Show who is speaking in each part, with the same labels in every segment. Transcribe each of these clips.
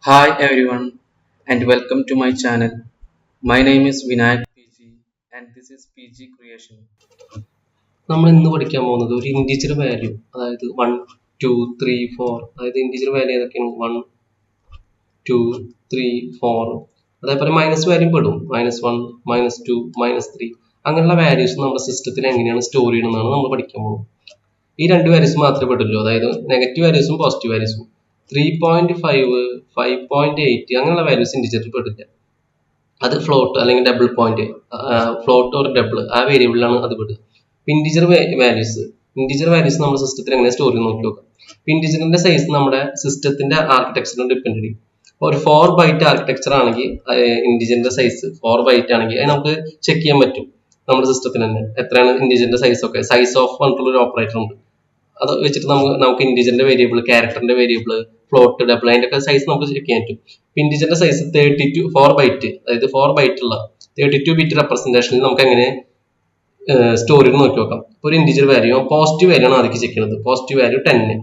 Speaker 1: Hi everyone and welcome to my channel. My name is Vinayak PG and this is PG Creation.
Speaker 2: നമ്മൾ ഇന്ന് പഠിക്കാൻ പോകുന്നത് ഒരു integer value, അതായത് 1 2 3 4, അതായത് ഇൻഡിജർ വാല്യൂ ഏതൊക്കെയാണ്? 1 2 3 4, അതേപോലെ മൈനസ് വാല്യൂ പെടും. -1 -2 -3 അങ്ങനെയുള്ള വാല്യൂസ് നമ്മുടെ സിസ്റ്റത്തിൽ എങ്ങനെയാണ് സ്റ്റോർ ചെയ്യണമെന്നാണ് നമ്മൾ പഠിക്കാൻ പോകുന്നത്. ഈ രണ്ട് വാല്യൂസ് മാത്രമേ പെടുള്ളൂ, അതായത് നെഗറ്റീവ് വാല്യൂസും പോസിറ്റീവ് വാല്യൂസും. 3.5 5.8 അങ്ങനെയുള്ള വാല്യൂസ് ഇൻഡിജറിൽ പെടില്ല. അത് ഫ്ലോട്ട് അല്ലെങ്കിൽ double point, float or double, ആ വേരിയബിളിലാണ് അത് പെടുക. ഇൻഡിജർ വാല്യൂസ് നമ്മുടെ സിസ്റ്റത്തിൽ എങ്ങനെ സ്റ്റോർ ചെയ്ത് നോക്കി നോക്കാം. ഇൻഡിജറിന്റെ സൈസ് നമ്മുടെ സിസ്റ്റത്തിന്റെ ആർക്കിടെക്ചറിനെ ഡിപ്പെൻഡ് ചെയ്യും. ഒരു 4 ബൈറ്റ് ആർക്കിടെക്ചർ ആണെങ്കിൽ ഇൻഡിജറിന്റെ സൈസ് 4 ബൈറ്റ് ആണെങ്കിൽ അത് നമുക്ക് ചെക്ക് ചെയ്യാൻ പറ്റും. നമ്മുടെ സിസ്റ്റത്തിന് തന്നെ എത്രയാണ് ഇൻഡിജറിന്റെ സൈസ് ഒക്കെ. സൈസ് ഓഫ് പറഞ്ഞിട്ടുള്ള ഒരു ഓപ്പറേറ്റർ ഉണ്ട്. അത് വെച്ചിട്ട് നമുക്ക് ഇൻഡിജറിന്റെ വേരിയബിൾ, ക്യാരക്ടറിന്റെ വേരിയബിൾ, ഫ്ലോട്ട്, ഡബിൾ, അതിന്റെ ഒക്കെ സൈസ് നമുക്ക് ചെക്ക് ചെയ്യാൻ പറ്റും. ഇൻഡിജറിന്റെ സൈസ് 4 ബൈറ്റ്, അതായത് 4 ബൈറ്റ് ഉള്ള 32 ബിറ്റ് റെപ്രസെന്റേഷനിൽ നമുക്ക് എങ്ങനെ സ്റ്റോർ ചെയ്ത് നോക്കി നോക്കാം. ഒരു ഇൻഡിജർ വാല്യൂ പോസിറ്റീവ് വാല്യൂ ആണ് ആദ്യം ചെക്ക് ചെയ്യുന്നത്. Positive value 10.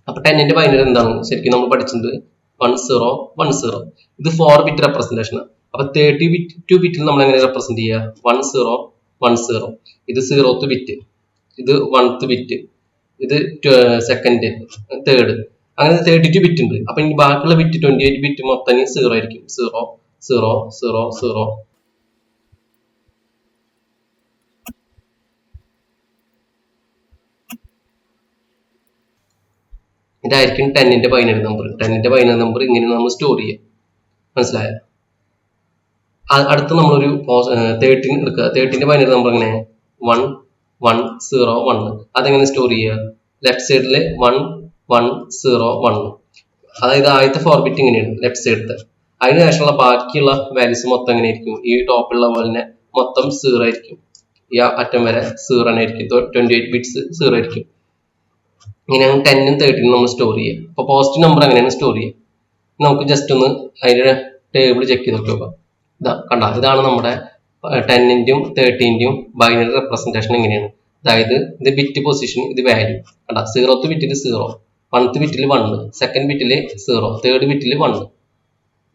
Speaker 2: അപ്പൊ 10ന്റെ ബൈനറി എന്താണ്? ശരിക്കും നമ്മൾ പഠിച്ചത് 1010. ഇത് 4 ബിറ്റ് റെപ്രസെന്റേഷൻ. അപ്പൊ 32 ബിറ്റിൽ നമ്മൾ എങ്ങനെ റെപ്രസെന്റ് ചെയ്യുക? 1010. ഇത് 0th ബിറ്റ്, ഇത് 1th ബിറ്റ്, ഇത് സെക്കൻഡ്, തേർഡ്, അങ്ങനെ 32 ബിറ്റ് ഉണ്ട്. അപ്പൊ ഇനി ബാക്കിയുള്ള ബിറ്റ് 28 ബിറ്റ് മൊത്തം 0 ആയിരിക്കും. 0 0 0 0. ഇതായിരിക്കും 10ന്റെ ബൈനറി നമ്പർ. 10ന്റെ ബൈനറി നമ്പർ ഇങ്ങനെ നമ്മൾ സ്റ്റോർ ചെയ്യുക. മനസ്സിലായോ? അടുത്ത് നമ്മളൊരു 13 എടുക്കുക. 13ന്റെ ബൈനറി നമ്പർ എങ്ങനെ? 1 1 0 1. അതെങ്ങനെ സ്റ്റോർ ചെയ്യുക? ലെഫ്റ്റ് സൈഡില് 1 1 0 1. അതായത് ആദ്യത്തെ 4 ബിറ്റ് ഇങ്ങനെയാണ് ലെഫ്റ്റ് സൈഡത്തെ. അതിന് ശേഷമുള്ള ബാക്കിയുള്ള വാല്യൂസ് മൊത്തം എങ്ങനെയായിരിക്കും? ഈ ടോപ്പിലുള്ള പോലെ തന്നെ മൊത്തം 0 ആയിരിക്കും. ഈ അറ്റം വരെ 0 തന്നെ ആയിരിക്കും. 28 ബിറ്റ്സ് 0 ആയിരിക്കും. ഇങ്ങനെയാണ് 10ഉം 13ഉം നമ്മൾ സ്റ്റോർ ചെയ്യുക. അപ്പൊ പോസിറ്റീവ് നമ്പർ എങ്ങനെയാണ് സ്റ്റോർ ചെയ്യുക? നമുക്ക് ജസ്റ്റ് ഒന്ന് അതിന്റെ ടേബിൾ ചെക്ക് ചെയ്ത് നോക്കാം. ഇതാണ് നമ്മുടെ 10ന്റെയും 13ന്റെയും ബൈനറി റെപ്രസെന്റേഷൻ എങ്ങനെയാണ്. അതായത് ഇത് ബിറ്റ് പൊസിഷൻ, ഇത് വാല്യൂ. 0th ബിറ്റിൽ 0, 1th ബിറ്റിൽ 1, സെക്കൻഡ് ബിറ്റിൽ 0, തേർഡ് ബിറ്റിൽ 1.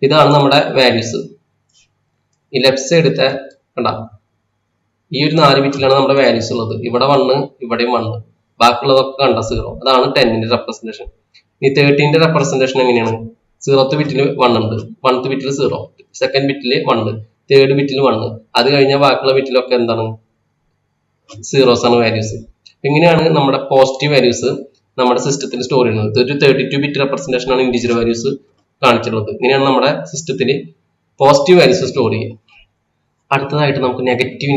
Speaker 2: ഇതാണ് നമ്മുടെ വാല്യൂസ്. ഈ ലെഫ്റ്റ് സൈഡത്തെ ഈ ഒരു 4 ബിറ്റിലാണ് നമ്മുടെ വാല്യൂസ് ഉള്ളത്. ഇവിടെ 1, ഇവിടെയും 1, ബാക്കിയുള്ളതൊക്കെ 0. അതാണ് 10ന്റെ റെപ്രസെന്റേഷൻ. ഈ 13ന്റെ റെപ്രസെന്റേഷൻ എങ്ങനെയാണ്? 0th ബിറ്റിൽ 1 ഉണ്ട്, 1th ബിറ്റിൽ 0, സെക്കൻഡ് ബിറ്റിൽ 1, തേർഡ് ബിറ്റിൽ 1. അത് കഴിഞ്ഞാൽ ബാക്കിയുള്ള ബിറ്റിലൊക്കെ എന്താണ്? 0s ആണ് വാല്യൂസ്. ഇങ്ങനെയാണ് നമ്മുടെ പോസിറ്റീവ് വാല്യൂസ് നമ്മുടെ സിസ്റ്റത്തിൽ സ്റ്റോർ ചെയ്യുന്നത്. ഒരു 32 ബിറ്റ് റെപ്രസെന്റേഷൻ ആണ് ഇൻഡിജർ വാല്യൂസ് കാണിച്ചിട്ടുള്ളത്. ഇങ്ങനെയാണ് നമ്മുടെ സിസ്റ്റത്തിൽ പോസിറ്റീവ് വാല്യൂസ് സ്റ്റോർ ചെയ്യുക. അടുത്തതായിട്ട് നമുക്ക് നെഗറ്റീവ്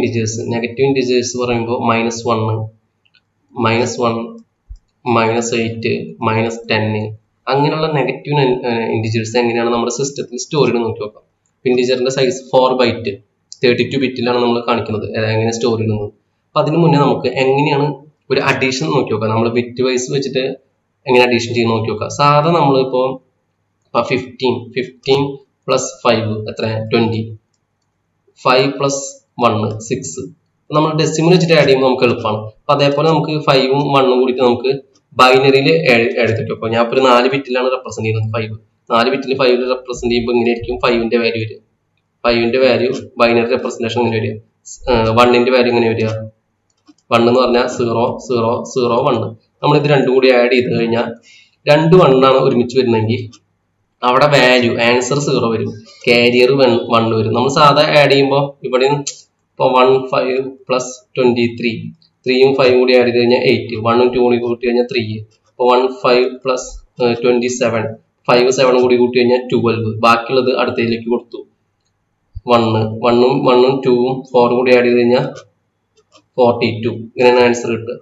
Speaker 2: ഇൻഡിജേഴ്സ് പറയുമ്പോൾ -1 -1 -8 -10 അങ്ങനെയുള്ള നെഗറ്റീവ് ഇൻഡിജേഴ്സ് എങ്ങനെയാണ് നമ്മുടെ സിസ്റ്റത്തിൽ സ്റ്റോർ ചെയ്ത് നോക്കി നോക്കാം. ഇൻഡിജറിന്റെ സൈസ് 4 ബൈറ്റ് 32 ബിറ്റിലാണ് നമ്മൾ കാണിക്കുന്നത് എങ്ങനെ സ്റ്റോർ ചെയ്യുന്നത്. അപ്പൊ അതിന് മുന്നേ നമുക്ക് എങ്ങനെയാണ് ഒരു അഡീഷൻ നോക്കി നോക്കാം. നമ്മൾ ബിറ്റ് വൈസ് വെച്ചിട്ട് എങ്ങനെ അഡീഷൻ ചെയ്ത് നോക്കി നോക്കാം. സാധാരണ നമ്മളിപ്പോ 15 പ്ലസ് 5 എത്ര? 20. 5 പ്ലസ് 1 6. നമ്മൾ ഡെസിമൽ വെച്ചിട്ട് ആഡ് ചെയ്യുമ്പോൾ നമുക്ക് എളുപ്പമാണ്. അപ്പൊ അതേപോലെ നമുക്ക് 5ഉം 1ഉം കൂടിയിട്ട് നമുക്ക് ബൈനറിയിൽ എടുത്തിട്ട് വെക്കാം. ഞാൻ ഇപ്പോൾ ഒരു 4 ബിറ്റിലാണ് റെപ്രസെന്റ് ചെയ്യുന്നത്. 5 4 ബിറ്റിൽ 5 റെപ്രസെന്റ് ചെയ്യുമ്പോൾ ഇങ്ങനെയായിരിക്കും 5ന്റെ വാല്യൂ വരിക. 5ന്റെ വാല്യൂ ബൈനറി റെപ്രസെന്റേഷൻ ഇങ്ങനെ വരിക. 1ന്റെ വാല്യൂ ഇങ്ങനെ വരിക. 1 എന്ന് പറഞ്ഞാൽ 0 0 0 1. നമ്മൾ ഇത് രണ്ടും കൂടി ആഡ് ചെയ്ത് കഴിഞ്ഞാൽ 2 1 ആണ് ഒരുമിച്ച് വരുന്നെങ്കിൽ അവിടെ വാല്യൂ ആൻസർ 0 വരും, കാരിയർ 1 വരും. നമ്മൾ സാധാ ആഡ് ചെയ്യുമ്പോൾ ഇവിടെ ഇപ്പോൾ 1 5 പ്ലസ് 23, 3ഉം 5ഉം കൂടി ആഡ് ചെയ്ത് കഴിഞ്ഞാൽ 8, 1ഉം 2ഉം കൂടി കൂട്ടി കഴിഞ്ഞാൽ 3. അപ്പോൾ 1 5 പ്ലസ് 27, 5 7 കൂടി കൂട്ടി കഴിഞ്ഞാൽ 12. ബാക്കിയുള്ളത് അടുത്തതിലേക്ക് കൊടുത്തു. 1ഉം 2ഉം 4 കൂടി ആഡ് ചെയ്ത് കഴിഞ്ഞാൽ 42. ഇങ്ങനെയാണ് ആൻസർ കിട്ടുക.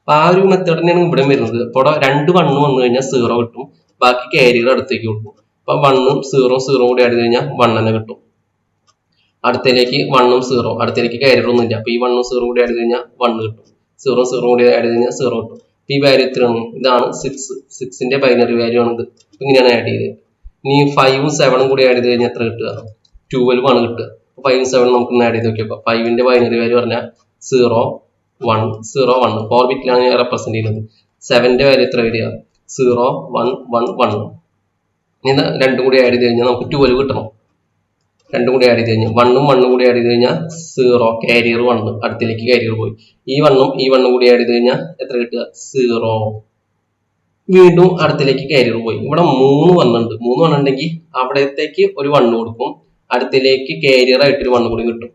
Speaker 2: അപ്പൊ ആ ഒരു മെത്തേഡ് തന്നെയാണ് ഇവിടെ വരുന്നത്. അപ്പോൾ 2 1 വന്നു കഴിഞ്ഞാൽ 0 കിട്ടും, ബാക്കി കാരിയർ അടുത്തേക്ക് കൊടുക്കും. അപ്പൊ 1ഉം 0 കൂടി ആഡ് ചെയ്ത് കഴിഞ്ഞാൽ 1 തന്നെ കിട്ടും. അടുത്തേക്ക് 1ഉം 0, അടുത്തേക്ക് കാരിയർ ഒന്നും ഇല്ല. അപ്പൊ ഈ 1ഉം 0 കൂടി ആഡ് ചെയ്ത് കഴിഞ്ഞാൽ 1 കിട്ടും. 0 കൂടി ആഡ് ചെയ്ത് കഴിഞ്ഞാൽ 0 കിട്ടും. ഈ വാല്യൂ എത്രയാണ്? ഇതാണ് 6ന്റെ ബൈനറി വാല്യൂ ആണിത്. ഇങ്ങനെയാണ് ആഡ് ചെയ്തത്. ഇനി 5ഉം 7ഉം കൂടി ആഡ് ചെയ്ത് കഴിഞ്ഞാൽ എത്ര കിട്ടുക? 12 ആണ് കിട്ടുക. 5ഉം 7ഉം നമുക്ക് ആഡ് ചെയ്ത് നോക്കിയപ്പോൾ 5ന്റെ ബൈനറി വാല്യൂ പറഞ്ഞാൽ 0 1 0 1. 4 ബിറ്റിലാണ് ഞാൻ റെപ്രസെന്റ് ചെയ്യുന്നത്. 7ന്റെ വാല്യൂ എത്ര വരിക? 0 1 1 1. ഇനി രണ്ടും കൂടി ആഡ് ചെയ്ത് കഴിഞ്ഞാൽ നമുക്ക് 12 കിട്ടണം. രണ്ടും കൂടി ആഡ് ചെയ്ത് കഴിഞ്ഞാൽ 1ഉം 1ഉം കൂടി ആഡ് ചെയ്ത് കഴിഞ്ഞാൽ 0, കാരിയർ 1, അടുത്തേക്ക് കാരിയർ പോയി. ഈ 1ഉം കൂടി ആഡ് ചെയ്ത് കഴിഞ്ഞാൽ എത്ര കിട്ടുക? 0. വീണ്ടും അടുത്തേക്ക് കാരിയർ പോയി. ഇവിടെ 3 വണ്ണുണ്ട്. 3 വണ്ണുണ്ടെങ്കിൽ അവിടത്തേക്ക് ഒരു 1 കൊടുക്കും, അടുത്തേക്ക് കാരിയർ ആയിട്ട് ഒരു 1 കൂടി കിട്ടും.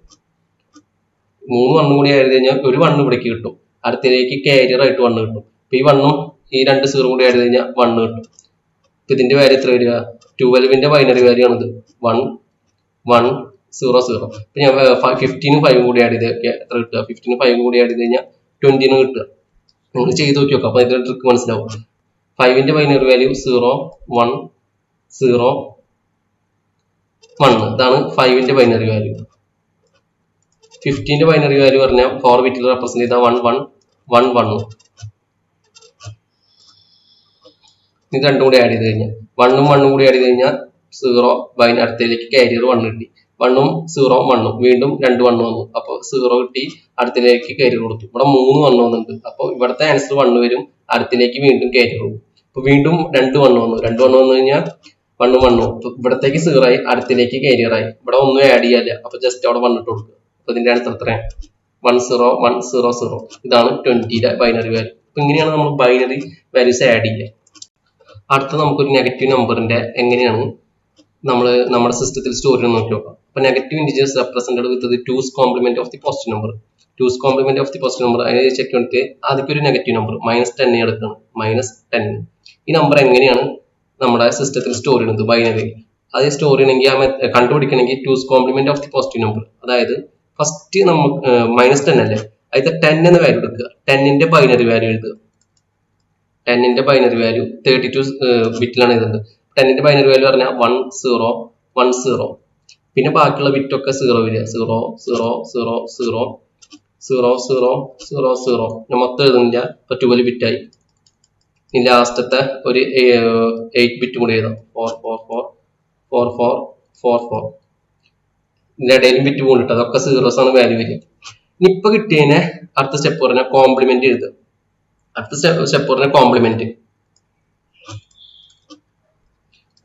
Speaker 2: 3 1 കൂടി ആഡ് ചെയ്ത് കഴിഞ്ഞാൽ ഒരു 1 ഇവിടേക്ക് കിട്ടും, അടുത്തേക്ക് കാരിയർ ആയിട്ട് 1 കിട്ടും. അപ്പൊ ഈ 1ഉം ഈ 2 0 കൂടി ആഡ് ചെയ്ത് കഴിഞ്ഞാൽ 1 കിട്ടും. അപ്പൊ ഇതിന്റെ വാല്യൂ എത്ര വരിക? 12ന്റെ ബൈനറി വാല്യൂ ആണിത്, 1 1 0 0. അപ്പൊ ഞാൻ 15ഉം 5ഉം കൂടി ആഡ് ചെയ്ത് എത്ര കിട്ടുക? 15ഉം 5ഉം കൂടി ആഡ് ചെയ്ത് കഴിഞ്ഞാൽ 20 കിട്ടുക. നിങ്ങൾ ചെയ്ത് നോക്കി നോക്കാം, അപ്പൊ ഇതിന്റെ ട്രിക്ക് മനസ്സിലാവും. 5ന്റെ ബൈനറി വാല്യൂ 0 1 0 1. ഇതാണ് 5ന്റെ ബൈനറി വാല്യൂ. 15ന്റെ ബൈനറി വാല്യൂ പറഞ്ഞാൽ 4 ബിറ്റിൽ റെപ്രസെന്റ് ചെയ്ത 1 1 1 1. ഇത് രണ്ടും കൂടി ആഡ് ചെയ്ത് കഴിഞ്ഞാൽ 1ഉം 1ഉം കൂടി ആഡ് ചെയ്ത് കഴിഞ്ഞാൽ 0, അടുത്തേക്ക് കാരിയർ 1 കിട്ടി. 1ഉം 0 1ഉം വീണ്ടും 2 1 വന്നു, അപ്പൊ 0 കിട്ടി, അടുത്തേക്ക് കാരിയർ കൊടുത്തു. ഇവിടെ 3 1 വന്നിട്ടുണ്ട്, അപ്പൊ ഇവിടുത്തെ ആൻസർ 1 വരും, അടുത്തേക്ക് വീണ്ടും കാരിയർ പോകും. അപ്പൊ വീണ്ടും 2 1 വന്നു, 2 1 വന്നു കഴിഞ്ഞാൽ 1ഉം 1ഉം ഇവിടത്തേക്ക് 0 ആയി, അടുത്തേക്ക് കാരിയർ ആയി. ഇവിടെ ഒന്നും ആഡ് ചെയ്യാല്ല, അപ്പൊ ജസ്റ്റ് അവിടെ 1 ഇട്ട് കൊടുക്കുക. അപ്പൊ ഇതിന്റെ ആൻസർ എത്രയാണ്? 1 0 1 0 0. ഇതാണ് 20ന്റെ ബൈനറി വാല്യൂ. അപ്പൊ ഇങ്ങനെയാണ് നമ്മൾ ബൈനറി വാല്യൂസ് ആഡ് ചെയ്യുക. അടുത്ത നമുക്കൊരു നെഗറ്റീവ് നമ്പറിന്റെ എങ്ങനെയാണ് നമ്മൾ നമ്മുടെ സിസ്റ്റത്തിൽ സ്റ്റോർ ചെയ്യുന്നത് നോക്കി നോക്കാം. അപ്പൊ negative integers represented with the 2's complement of the positive number. 2's complement of the positive number അതിനെ ചെക്ക് ചെയ്തിട്ട് ആദ്യം ഒരു നെഗറ്റീവ് നമ്പർ -10 എടുക്കണം, -10. ഈ നമ്പർ എങ്ങനെയാണ് നമ്മുടെ സിസ്റ്റത്തിൽ സ്റ്റോർ ചെയ്യുന്നത് ബൈനറി? അത് സ്റ്റോർ ചെയ്യണമെങ്കിൽ കണ്ടുപിടിക്കണമെങ്കിൽ 2's complement of the positive number, അതായത് ഫസ്റ്റ് നമുക്ക് -10 അല്ലേ, അതിന്റെ 10 എന്ന വാല്യൂ എടുക്കുക, 10ന്റെ ബൈനറി വാല്യൂ എഴുതുക. 10ന്റെ ബൈനറി വാല്യൂ 32 ബിറ്റിലാണ് എഴുതുന്നത്. 10ന്റെ ബൈനറി വാല്യൂ പറഞ്ഞാൽ 1 0 1 0. പിന്നെ ബാക്കിയുള്ള ബിറ്റൊക്കെ 0 വരിക, 0 0 0 0 0 0 0 0. ഞാൻ മൊത്തം എഴുതുന്നില്ല, ഇപ്പൊ 12 ബിറ്റായി. ഇനി ലാസ്റ്റത്തെ ഒരു 8 ബിറ്റ് കൂടി എഴുതാം, 4 4 4 4 4 4 4. ഇതിന്റെ ഇടയിലും ബിറ്റ് പോയിട്ട് അതൊക്കെ 0s ആണ് വാല്യൂ വരിക. ഇനി ഇപ്പൊ കിട്ടിയതിനെ അടുത്ത സ്റ്റെപ്പ് പറഞ്ഞാൽ കോംപ്ലിമെന്റ് എഴുതുക. അടുത്ത സ്റ്റെപ്പ് പറഞ്ഞാൽ കോംപ്ലിമെന്റ്,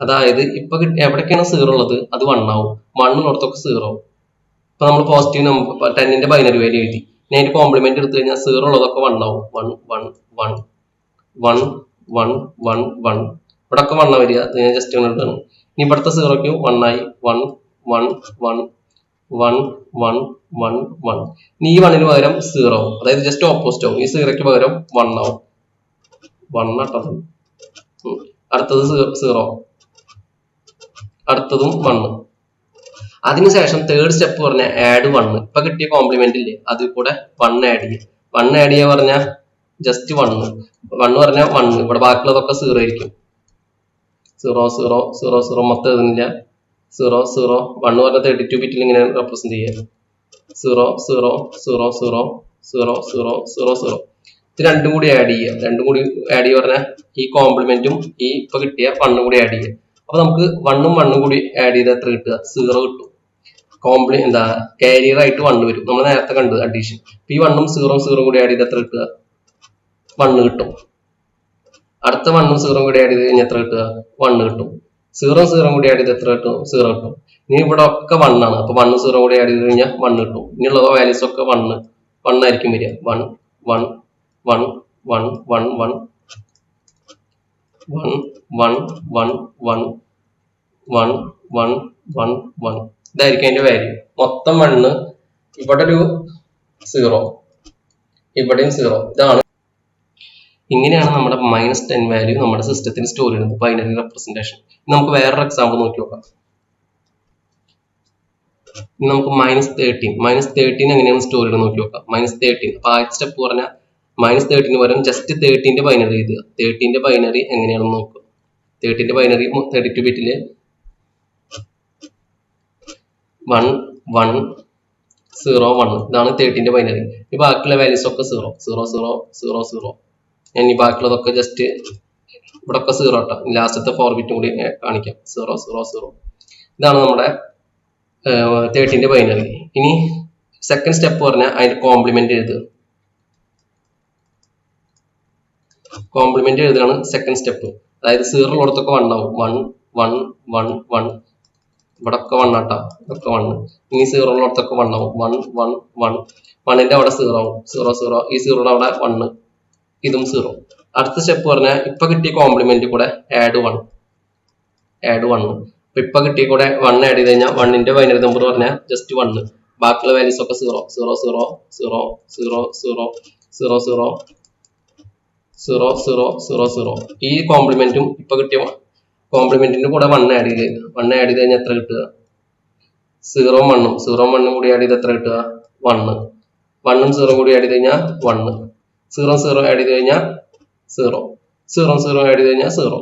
Speaker 2: അതായത് ഇപ്പൊ എവിടേക്കാണ് 0 ഉള്ളത് അത് 1 ആവും, 1 ഉള്ളിടത്തൊക്കെ 0 ആവും. ഇപ്പൊ നമ്മൾ പോസിറ്റീവ് നമ്പർ 10ന്റെ ബൈനറി വാല്യൂ എഴുതി, ഇനി അതിന്റെ കോംപ്ലിമെന്റ് എടുത്തു കഴിഞ്ഞാൽ 0 ഉള്ളതൊക്കെ 1 ആവും, 1 1 1 1 1 1 1. ഇവിടെ ഒക്കെ 1 വരിക, ഞാൻ ജസ്റ്റ് ഇട്ടാണ്. ഇനി ഇവിടുത്തെ 0ക്ക് 1 ആയി, 1 1 1 1 1 1 1. ഇനി ഈ 1ന് പകരം 0 ആവും, അതായത് ജസ്റ്റ് ഓപ്പോസിറ്റ് ആവും. ഈ 0ക്ക് പകരം 1 ആവും, 1 ആട്ടത്. അടുത്തത് 0, അടുത്തതും 1. അതിനുശേഷം തേർഡ് സ്റ്റെപ്പ് പറഞ്ഞ ആഡ് 1. ഇപ്പൊ കിട്ടിയ കോംപ്ലിമെന്റ് ഇല്ലേ, അതിൽ കൂടെ 1 ആഡ് ചെയ്യുക. 1 ആഡ് ചെയ്യുക പറഞ്ഞാൽ ജസ്റ്റ് 1 പറഞ്ഞാൽ 1, ഇവിടെ ബാക്കിയുള്ളതൊക്കെ 0 ആയിരിക്കും. 0 0 0 0 മൊത്തം എഴുതുന്നില്ല, 0 0 1 പറഞ്ഞാൽ 32 ബിറ്റിൽ ഇങ്ങനെ റെപ്രസെന്റ് ചെയ്യുക, 0 0 0 0 0 0 0 0. ഇത് രണ്ടും കൂടി ആഡ് ചെയ്യുക. രണ്ടും കൂടി ആഡ് ചെയ്യുക പറഞ്ഞാൽ ഈ കോംപ്ലിമെന്റും ഈ ഇപ്പൊ കിട്ടിയ 1 കൂടി ആഡ് ചെയ്യുക. അപ്പൊ നമുക്ക് 1ഉം 1ഉം കൂടി ആഡ് ചെയ്ത് എത്ര കിട്ടുക? 0 കിട്ടും. കാരിയർ ആയിട്ട് 1 വരും, നമ്മൾ നേരത്തെ കണ്ടത് അഡീഷൻ. അപ്പൊ ഈ 1ഉം 0 കൂടി ആഡ് ചെയ്ത് എത്ര കിട്ടുക? 1 കിട്ടും. അടുത്ത 1ഉം 0 കൂടി ആഡ് ചെയ്ത് കഴിഞ്ഞാൽ എത്ര കിട്ടുക? 1 കിട്ടും. 0 കൂടി ആഡ് ചെയ്ത് എത്ര കിട്ടും? 0 കിട്ടും. ഇനി ഇവിടെ ഒക്കെ 1 ആണ്, അപ്പൊ 1 0 കൂടി ആഡ് ചെയ്ത് കഴിഞ്ഞാൽ 1 കിട്ടും. ഇനിയുള്ള വാല്യൂസ് ഒക്കെ 1 ആയിരിക്കും വരിക. 1 1 1 1 1 1 1 1 1 1 1 1 1 1. ഇതായിരിക്കും അതിന്റെ വാല്യൂ. മൊത്തം 1, ഇവിടെ ഒരു 0, ഇവിടെയും 0. ഇതാണ്, ഇങ്ങനെയാണ് നമ്മുടെ -10 വാല്യൂ നമ്മുടെ സിസ്റ്റത്തിൽ സ്റ്റോർ ചെയ്യുന്നത്, ബൈനറി റെപ്രസെന്റേഷൻ. നമുക്ക് വേറൊരു എക്സാമ്പിൾ നോക്കി നോക്കാം. ഇനി നമുക്ക് -13 എങ്ങനെയാണ് സ്റ്റോർ ചെയ്യുന്നത് നോക്കി നോക്കാം. -13, അപ്പൊ ആദ്യത്തെ സ്റ്റെപ്പ് പറഞ്ഞാൽ -13 പകരം ജസ്റ്റ് 13ന്റെ ബൈനറി എഴുതുക. 13ന്റെ ബൈനറി എങ്ങനെയാണെന്ന് നോക്കുക. 13ന്റെ ബൈനറി 32 ബിറ്റില് 1 1 0 1. ഇതാണ് 13ന്റെ ബൈനറി. ഈ ബാക്കിയുള്ള വാല്യൂസ് ഒക്കെ 0 0 0 0 0. ഞാൻ ഈ ബാക്കിയുള്ളതൊക്കെ ജസ്റ്റ് ഇവിടെ ഒക്കെ 0 ആട്ടോ, ലാസ്റ്റത്തെ 4 ബിറ്റും കൂടി കാണിക്കാം, 0 0 0. ഇതാണ് നമ്മുടെ 13ന്റെ ബൈനറി. ഇനി സെക്കൻഡ് സ്റ്റെപ്പ് പറഞ്ഞാൽ അതിന്റെ കോംപ്ലിമെന്റ് എഴുതുക. കോംപ്ലിമെന്റ് എഴുതുകയാണ് സെക്കൻഡ് സ്റ്റെപ്പ്, അതായത് 0 ഉള്ളിടത്തൊക്കെ 1 ആവും, 1 1 1 1 ഇവിടെ ഒക്കെ 1 ആട്ടാ, ഇതൊക്കെ 1. ഇനി 0 ഉള്ളിടത്തൊക്കെ 1 ആവും. 1 1 1 1ന്റെ അവിടെ 0 ആവും. 0 0 ഈ 0യുടെ അവിടെ 1, ഇതും 0. അടുത്ത സ്റ്റെപ്പ് പറഞ്ഞാൽ ഇപ്പൊ കിട്ടിയ കോംപ്ലിമെന്റ് കൂടെ ആഡ് 1 അപ്പൊ ഇപ്പൊ കിട്ടിയ കൂടെ 1 ആഡ് ചെയ്ത് കഴിഞ്ഞാൽ 1ന്റെ ബൈനറി നമ്പർ പറഞ്ഞാൽ ജസ്റ്റ് 1. ബാക്കിയുള്ള വാല്യൂസ് ഒക്കെ 0 0 0 0 0 0 0 0 0 0 0 0. ഈ കോംപ്ലിമെന്റും ഇപ്പൊ കിട്ടിയ കോംപ്ലിമെന്റിന്റെ കൂടെ 1 ആഡ് ചെയ്ത് കഴിഞ്ഞാൽ എത്ര കിട്ടുക? 0 1 0 1 കൂടി ആഡ് ചെയ്ത് എത്ര കിട്ടുക? 1 1 0 കൂടി ആഡ് ചെയ്ത് കഴിഞ്ഞാൽ 1 0 0 ആഡ് ചെയ്ത് കഴിഞ്ഞാൽ 0 0 0 ആഡ് ചെയ്ത് കഴിഞ്ഞാൽ 0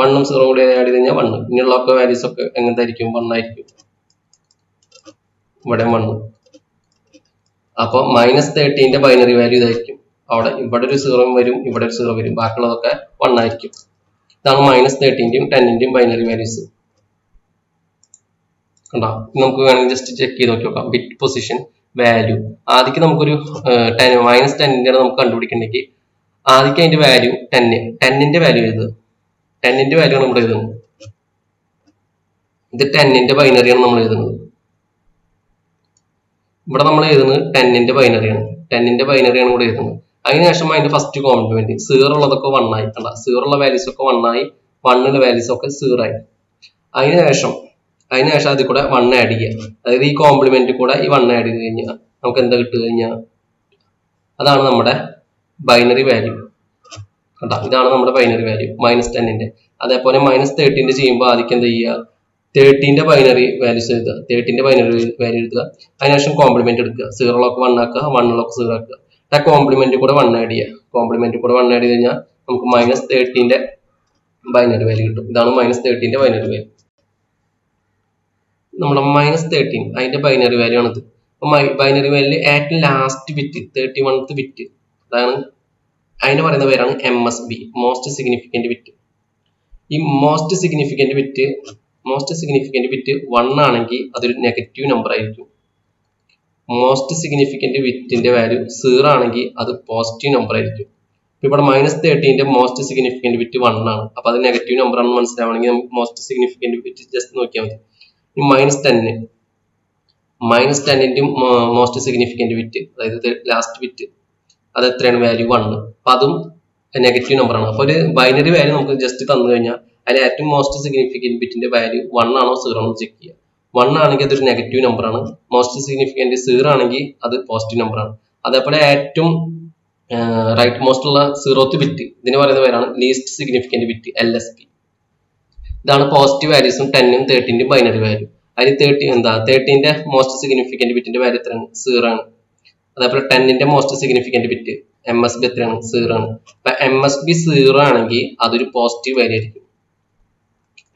Speaker 2: 1 0 കൂടി ആഡ് ചെയ്ത് കഴിഞ്ഞാൽ 1. ഇനിയുള്ള ഒക്കെ വാല്യൂസ് ഒക്കെ എങ്ങനത്തായിരിക്കും? 1 ആയിരിക്കും. ഇവിടെ 1. അപ്പൊ -13ന്റെ ബൈനറി വാല്യൂ ഇതായിരിക്കും. ഇവിടെ ഒരു 0 വരും, ഇവിടെ ഒരു 0 വരും, ബാക്കിയുള്ളതൊക്കെ 1 ആയിരിക്കും. ഇതാണ് -13ന്റെയും 10ന്റെയും ബൈനറി വാല്യൂസ്. കണ്ടോ? നമുക്ക് വേണമെങ്കിൽ ജസ്റ്റ് ചെക്ക് ചെയ്ത് നോക്കാം. ബിറ്റ് പൊസിഷൻ വാല്യൂ ആദ്യം നമുക്കൊരു -10ന്റെ നമുക്ക് കണ്ടുപിടിക്കണമെങ്കിൽ ആദ്യം അതിന്റെ വാല്യൂ 10ന്റെ വാല്യൂ എഴുതുക. 10ന്റെ വാല്യൂ ആണ് നമ്മൾ എഴുതുന്നത്. ഇത് 10ന്റെ ബൈനറിയാണ് നമ്മൾ എഴുതുന്നത്. ഇവിടെ നമ്മൾ എഴുതുന്നത് 10ന്റെ ബൈനറിയാണ്. 10ന്റെ ബൈനറിയാണ് ഇവിടെ എഴുതുന്നത്. അതിനുശേഷം അതിന്റെ ഫസ്റ്റ് കോംപ്ലിമെന്റ് 0 ഉള്ളതൊക്കെ 1 ആയി. കണ്ട? 0 ഉള്ള വാല്യൂസ് ഒക്കെ 1 ആയി, 1ന്റെ വാല്യൂസ് ഒക്കെ 0 ആയി. അതിനുശേഷം അതിൽ കൂടെ 1 ആഡ് ചെയ്യുക. അതായത് ഈ കോംപ്ലിമെന്റ് കൂടെ ഈ 1 ആഡ് ചെയ്ത് കഴിഞ്ഞാൽ നമുക്ക് എന്താ കിട്ടുക കഴിഞ്ഞാൽ അതാണ് നമ്മുടെ ബൈനറി വാല്യൂ. കണ്ട? ഇതാണ് നമ്മുടെ ബൈനറി വാല്യൂ -10ന്റെ. അതേപോലെ -13ന്റെ ചെയ്യുമ്പോൾ ആദ്യം എന്താ ചെയ്യുക? 13ന്റെ ബൈനറി വാല്യൂസ് എഴുതുക. 13ന്റെ ബൈനറി വാല്യൂ എഴുതുക. അതിനുശേഷം കോംപ്ലിമെന്റ് എടുക്കുക. 0 ഉള്ളൊക്കെ 1 ആക്കുക, 1 ഉള്ളൊക്കെ 0 ആക്കുക. ആ കോംപ്ലിമെന്റ് കൂടെ 1 ആഡ് ചെയ്യുക. കോംപ്ലിമെന്റ് കൂടെ 1 ആഡ് ചെയ്ത് കഴിഞ്ഞാൽ നമുക്ക് -13ന്റെ ബൈനറി വാല്യൂ കിട്ടും. ഇതാണ് -13ന്റെ ബൈനറി വാല്യൂ. നമ്മുടെ -13 അതിന്റെ ബൈനറി വാല്യൂ ആണിത്. ബൈനറി വാല്യൂ ഏറ്റവും ലാസ്റ്റ് ബിറ്റ് 31th ബിറ്റ്, അതാണ് അതിന് പറയുന്ന പേരാണ് MSB, മോസ്റ്റ് സിഗ്നിഫിക്കന്റ് ബിറ്റ്. ഈ മോസ്റ്റ് സിഗ്നിഫിക്കന്റ് ബിറ്റ് 1 ആണെങ്കിൽ അതൊരു നെഗറ്റീവ് നമ്പർ ആയിരിക്കും. മോസ്റ്റ് സിഗ്നിഫിക്കന്റ് ബിറ്റിന്റെ വാല്യൂ 0 ആണെങ്കിൽ അത് പോസിറ്റീവ് നമ്പർ ആയിരിക്കും. ഇവിടെ -13ന്റെ മോസ്റ്റ് സിഗ്നിഫിക്കന്റ് ബിറ്റ് 1 ആണ്. അപ്പൊ അത് നെഗറ്റീവ് നമ്പർ ആണെന്ന് മനസ്സിലാവണമെങ്കിൽ നമുക്ക് മോസ്റ്റ് സിഗ്നിഫിക്കന്റ് ബിറ്റ് ജസ്റ്റ് നോക്കിയാൽ മതി. -10ന്റെ മോസ്റ്റ് സിഗ്നിഫിക്കന്റ് ബിറ്റ്, അതായത് ലാസ്റ്റ് ബിറ്റ്, അത് എത്രയാണ്? വാല്യൂ 1. അപ്പൊ അതും നെഗറ്റീവ് നമ്പർ ആണ്. അപ്പൊ ഒരു ബൈനറി വാല്യൂ നമുക്ക് ജസ്റ്റ് തന്നു കഴിഞ്ഞാൽ അതിൽ ഏറ്റവും മോസ്റ്റ് സിഗ്നിഫിക്കന്റ് ബിറ്റിന്റെ വാല്യൂ 1 ആണോ 0 ആണോ ചെക്ക് ചെയ്യുക. 1 ആണെങ്കിൽ അതൊരു നെഗറ്റീവ് നമ്പർ ആണ്. മോസ്റ്റ് സിഗ്നിഫിക്കന്റ് 0 ആണെങ്കിൽ അത് പോസിറ്റീവ് നമ്പർ ആണ്. അതേപോലെ ഏറ്റവും റൈറ്റ് മോസ്റ്റ് ഉള്ള 0th ബിറ്റ്, ഇതിന് പറയുന്ന പേരാണ് ലീസ്റ്റ് സിഗ്നിഫിക്കന്റ് ബിറ്റ്, LSB. ഇതാണ് പോസിറ്റീവ് വാല്യൂസും 10ഉം 13ന്റെയും ബൈനറി വാല്യൂ. അതിൽ 13ന്റെ മോസ്റ്റ് സിഗ്നിഫിക്കന്റ് ബിറ്റിന്റെ വാല്യൂ എത്രയാണ്? 0 ആണ്. അതേപോലെ 10ന്റെ മോസ്റ്റ് സിഗ്നിഫിക്കന്റ് ബിറ്റ് MSB എത്രയാണ്? 0 ആണ്. അപ്പൊ MSB 0 ആണെങ്കിൽ അതൊരു പോസിറ്റീവ് വാല്യൂ ആയിരിക്കും.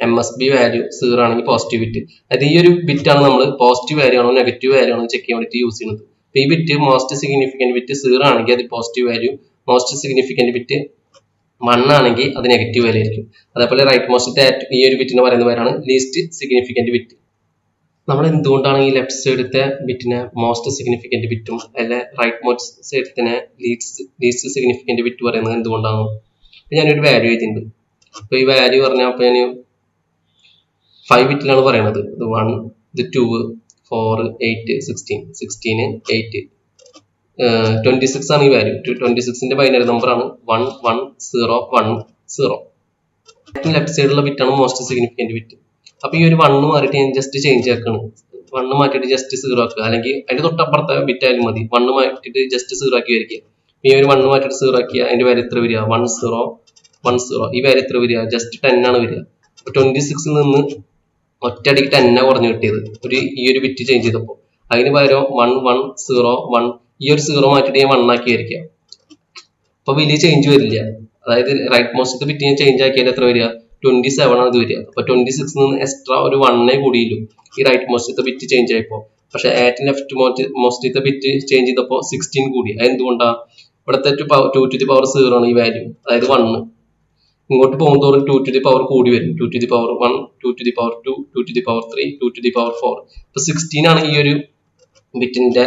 Speaker 2: MSB വാല്യൂ 0 ആണെങ്കിൽ പോസിറ്റീവ് ബിറ്റ്. അതായത് ഈ ഒരു ബിറ്റാണ് നമ്മൾ പോസിറ്റീവ് വാല്യൂ ആണോ നെഗറ്റീവ് വാല്യൂ ആണോ ചെക്ക് ചെയ്യാൻ വേണ്ടി യൂസ് ചെയ്യുന്നത്. അപ്പൊ ഈ ബിറ്റ് മോസ്റ്റ് സിഗ്നിഫിക്കന്റ് ബിറ്റ് 0 ആണെങ്കിൽ അത് positive value, most significant bit 1 ആണെങ്കിൽ അത് നെഗറ്റീവ് വാല്യൂ ആയിരിക്കും. അതേപോലെ റൈറ്റ് മോസ്റ്റ് ഈ ഒരു ബിറ്റിന് പറയുന്ന പേരാണ് ലീസ്റ്റ് സിഗ്നിഫിക്കന്റ് ബിറ്റ്. നമ്മൾ എന്തുകൊണ്ടാണ് ഈ ലെഫ്റ്റ് സൈഡത്തെ ബിറ്റിനെ മോസ്റ്റ് സിഗ്നിഫിക്കന്റ് ബിറ്റും അല്ലെ റൈറ്റ് മോസ്റ്റ് സൈഡത്തിനെ ലീസ്റ്റ് സിഗ്നിഫിക്കന്റ് ബിറ്റ് പറയുന്നത് എന്തുകൊണ്ടാണ്? ഞാനൊരു വാല്യൂ എഴുതിയിട്ടുണ്ട്. അപ്പൊ ഈ വാല്യൂ പറഞ്ഞാൽ അപ്പൊ ഞാൻ 5 ബിറ്റിലാണ് പറയുന്നത്. ഇത് 1, ഇത് 2, 4, 8, 16, 16, 8, 26 ആണ് ഈ വാല്യൂ. 26ന്റെ ബൈനറി നമ്പർ ആണ് 1 1 0 1 0. ലെഫ്റ്റ് സൈഡിലുള്ള ബിറ്റാണ് മോസ്റ്റ് സിഗ്നിഫിക്കന്റ് ബിറ്റ്. അപ്പൊ ഈ ഒരു 1 മാറിയിട്ട് ഞാൻ ജസ്റ്റ് ചേഞ്ച് ആക്കാണ്. 1 മാറ്റിയിട്ട് ജസ്റ്റ് 0 ആക്കുക, അല്ലെങ്കിൽ അതിന്റെ തൊട്ടപ്പുറത്തെ ബിറ്റ് ആയാലും മതി. 1 മാറ്റിയിട്ട് ജസ്റ്റ് 0 ആക്കി വരിക. ഈ ഒരു 1 മാറ്റിയിട്ട് 0 ആക്കിയ അതിന്റെ വാല്യൂ എത്ര വരിക? 1 0 1 0. ഈ വാല്യൂ എത്ര വരിക? ജസ്റ്റ് 10 ആണ് വരിക. അപ്പൊ 26ൽ നിന്ന് ഒറ്റയടിക്ക് 10 കുറഞ്ഞു കിട്ടിയത് ഈ ഒരു ബിറ്റ് ചേഞ്ച് ചെയ്തപ്പോൾ. അതിന് പകരം 1 1 0 1, ഈ ഒരു 0 മാറ്റിയിട്ട് ഞാൻ 1 ആക്കി വരിക. അപ്പൊ വലിയ ചേഞ്ച് വരില്ല. അതായത് റൈറ്റ് മോസ്റ്റ് ബിറ്റ് ഞാൻ ചേഞ്ച് ആക്കിയാൽ എത്ര വരിക? 27 ആണ് ഇത് വരിക. അപ്പൊ 26ൽ നിന്ന് എക്സ്ട്രാ ഒരു 1 കൂടിയില്ല ഈ റൈറ്റ് മോസ്റ്റ് ബിറ്റ് ചേഞ്ച് ആയപ്പോ. പക്ഷെ ആറ്റ് ലെഫ്റ്റ് മോസ്റ്റ് ബിറ്റ് ചേഞ്ച് ചെയ്തപ്പോ 16 കൂടി. അതെന്തുകൊണ്ടാ? ഇവിടുത്തെ 2 to the power 0 ആണ് ഈ വാല്യൂ, അതായത് 1. ഇങ്ങോട്ട് പോകുന്നതോറും 2 to the power കൂടി വരും. 2 to the power 1, 2 to the power 2, 2 to the power 3, 2 to the power 4. അപ്പൊ 16 ആണ് ഈ ഒരു ബിറ്റിന്റെ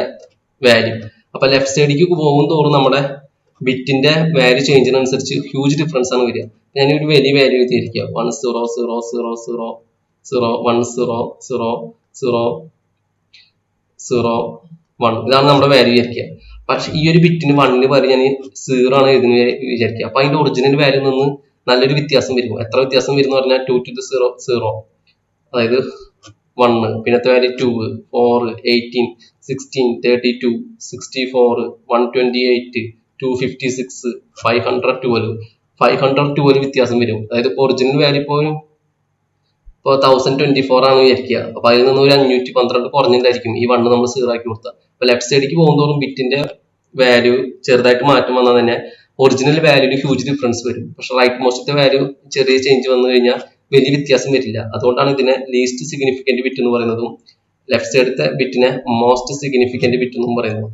Speaker 2: വാല്യൂ. അപ്പൊ ലെഫ്റ്റ് സൈഡിലേക്ക് പോകും തോറും നമ്മുടെ ബിറ്റിന്റെ വാല്യൂ ചേഞ്ചിനനുസരിച്ച് ഹ്യൂജ് ഡിഫറൻസ് ആണ് വരിക. ഞാൻ ഒരു വലിയ വാല്യൂ എഴുതിയിരിക്കുക 1 0 0 0 0 0 1 0 0 0 0 1 ഇതാണ് നമ്മുടെ വാല്യൂ വിചാരിക്കുക. പക്ഷെ ഈ ഒരു ബിറ്റിന് 1 പകരം ഞാൻ 0 ആണ് എഴുതുന്നത് വിചാരിക്കുക. അപ്പൊ അതിന്റെ ഒറിജിനൽ വാല്യൂ നിന്ന് നല്ലൊരു വ്യത്യാസം വരും. എത്ര വ്യത്യാസം വരും എന്ന് പറഞ്ഞാൽ 2 to the 0 0, അതായത് 1, പിന്നത്തെ വാല്യൂ 2 4 18 16 32 64 128 256 512 വ്യത്യാസം വരും. അതായത് ഒറിജിനൽ വാല്യൂ ഇപ്പോൾ 1024 ആണ് വിചാരിക്കുക. അപ്പൊ അതിൽ നിന്ന് ഒരു 512 കുറഞ്ഞിട്ടായിരിക്കും ഈ 1 നമ്മൾ 0 ആക്കി കൊടുത്താൽ. അപ്പൊ ലെഫ്റ്റ് സൈഡിലേക്ക് പോകുന്നതോറും ബിറ്റിന്റെ വാല്യൂ ചെറുതായിട്ട് മാറ്റം വന്നാൽ തന്നെ ഒറിജിനൽ വാല്യൂല് ഹ്യൂജ് ഡിഫറൻസ് വരും. പക്ഷെ റൈറ്റ് മോസ്റ്റത്തെ വാല്യൂ ചെറിയ ചേഞ്ച് വന്നു കഴിഞ്ഞാൽ വലിയ വ്യത്യാസം വരില്ല. അതുകൊണ്ടാണ് ഇതിനെ ലീസ്റ്റ് സിഗ്നിഫിക്കന്റ് ബിറ്റ് എന്ന് പറയുന്നതും ലെഫ്റ്റ് സൈഡത്തെ ബിറ്റിനെ മോസ്റ്റ് സിഗ്നിഫിക്കന്റ് ബിറ്റ് എന്നും പറയുന്നത്.